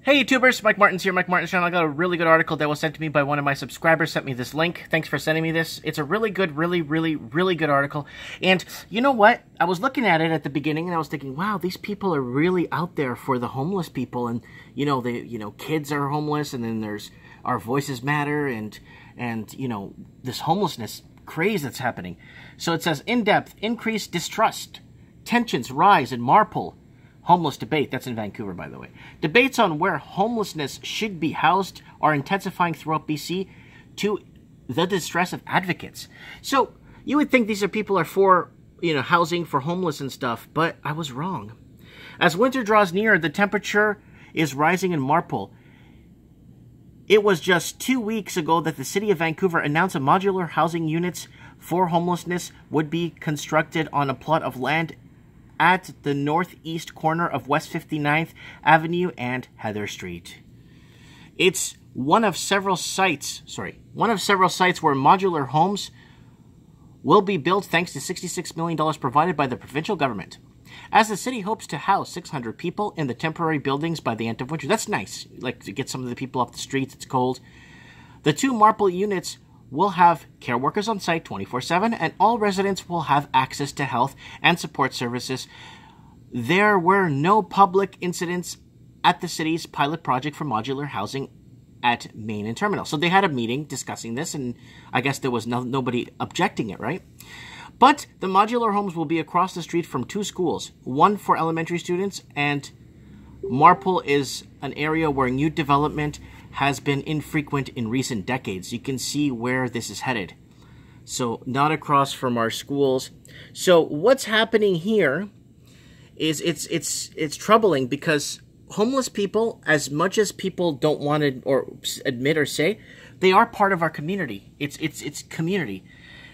Hey YouTubers, Mike Martin's here, Mike Martin's channel. I got a really good article that was sent to me by one of my subscribers, sent me this link. Thanks for sending me this. It's a really good, really good article. And you know what? I was looking at it at the beginning and I was thinking, wow, these people are really out there for the homeless people. And, kids are homeless, and then there's Our Voices Matter and this homelessness craze that's happening. So it says, in-depth, increased distrust. Tensions rise in Marpole. Homeless debate, that's in Vancouver, by the way. Debates on where homelessness should be housed are intensifying throughout BC to the distress of advocates. So you would think these are people are for, housing for homeless and stuff, but I was wrong. As winter draws near, the temperature is rising in Marpole. It was just 2 weeks ago that the City of Vancouver announced a modular housing units for homelessness would be constructed on a plot of land at the northeast corner of West 59th Avenue and Heather Street. It's one of several sites where modular homes will be built thanks to $66 million provided by the provincial government. As the city hopes to house 600 people in the temporary buildings by the end of winter. That's nice, like to get some of the people off the streets, it's cold. The two Marpole units will have care workers on site 24/7, and all residents will have access to health and support services. There were no public incidents at the city's pilot project for modular housing at Main and Terminal. So they had a meeting discussing this, and I guess there was nobody objecting it, right? But the modular homes will be across the street from two schools, one for elementary students, and Marpole is an area where new development has been infrequent in recent decades. You can see where this is headed. So not across from our schools. So what's happening here is it's troubling, because homeless people, as much as people don't want to or admit or say, they are part of our community. It's community.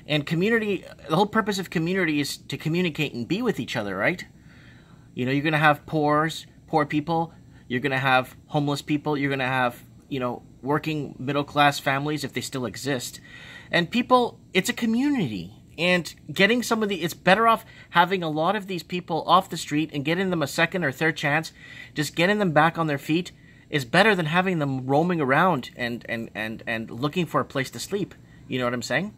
And community, the whole purpose of community is to communicate and be with each other, right? You're going to have poor people, you're going to have homeless people, you're going to have working middle-class families, if they still exist. And people, it's a community. And getting it's better off having a lot of these people off the street and getting them a second or third chance, just getting them back on their feet, is better than having them roaming around and looking for a place to sleep. You know what I'm saying?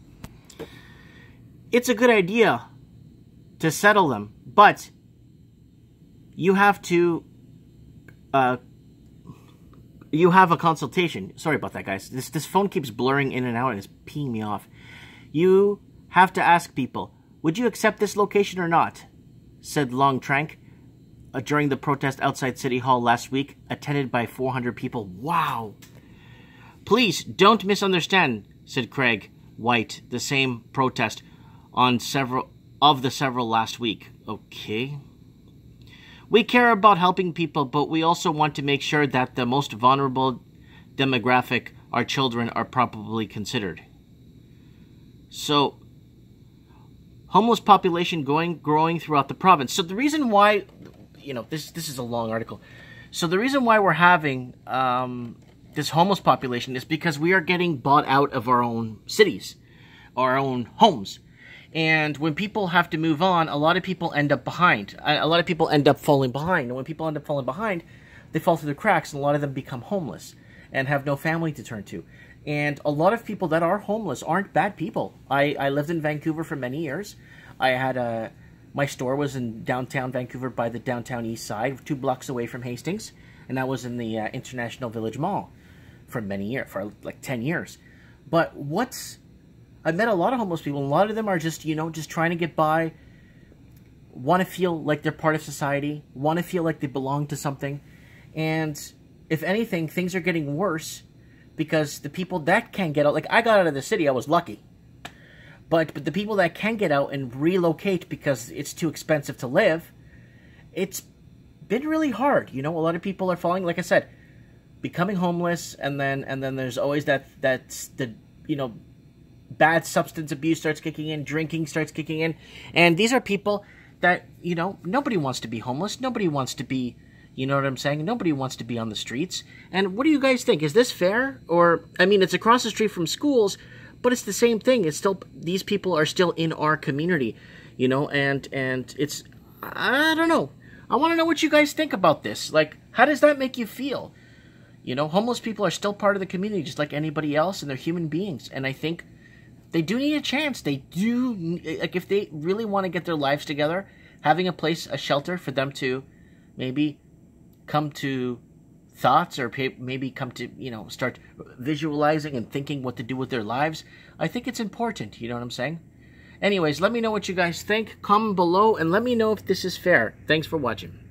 It's a good idea to settle them, but you have to you have a consultation. Sorry about that, guys. This phone keeps blurring in and out and it's peeing me off. You have to ask people, would you accept this location or not? Said Long Trank during the protest outside City Hall last week, attended by 400 people. Wow. Please don't misunderstand, said Craig White, the same protest on several last week. Okay. We care about helping people, but we also want to make sure that the most vulnerable demographic, our children, are properly considered. So, homeless population growing throughout the province. So the reason why, this is a long article. So the reason why we're having this homeless population is because we are getting bought out of our own cities, our own homes. And when people have to move on, a lot of people end up behind. A lot of people end up falling behind. And when people end up falling behind, they fall through the cracks, and a lot of them become homeless and have no family to turn to. And a lot of people that are homeless aren't bad people. I lived in Vancouver for many years. I had my store was in downtown Vancouver by the downtown east side, 2 blocks away from Hastings. And that was in the International Village Mall for many years, for like 10 years. But I met a lot of homeless people, and a lot of them are just, just trying to get by, want to feel like they're part of society, want to feel like they belong to something. And if anything, things are getting worse because the people that can't get out, like I got out of the city, I was lucky. But the people that can get out and relocate because it's too expensive to live, it's been really hard. A lot of people are falling, like I said, becoming homeless, and then there's always bad substance abuse starts kicking in, drinking starts kicking in, and these are people that, nobody wants to be homeless, nobody wants to be, you know what I'm saying, nobody wants to be on the streets. And what do you guys think? Is this fair? Or, it's across the street from schools, but it's the same thing. It's still, these people are still in our community, and it's, I don't know. I want to know what you guys think about this. Like, how does that make you feel? You know, homeless people are still part of the community just like anybody else, and they're human beings. And I think they do need a chance. They do, like, if they really want to get their lives together, having a place, a shelter for them to maybe come to thoughts, or maybe come to, you know, start visualizing and thinking what to do with their lives. I think it's important, you know what I'm saying? Anyways, let me know what you guys think. Comment below and let me know if this is fair. Thanks for watching.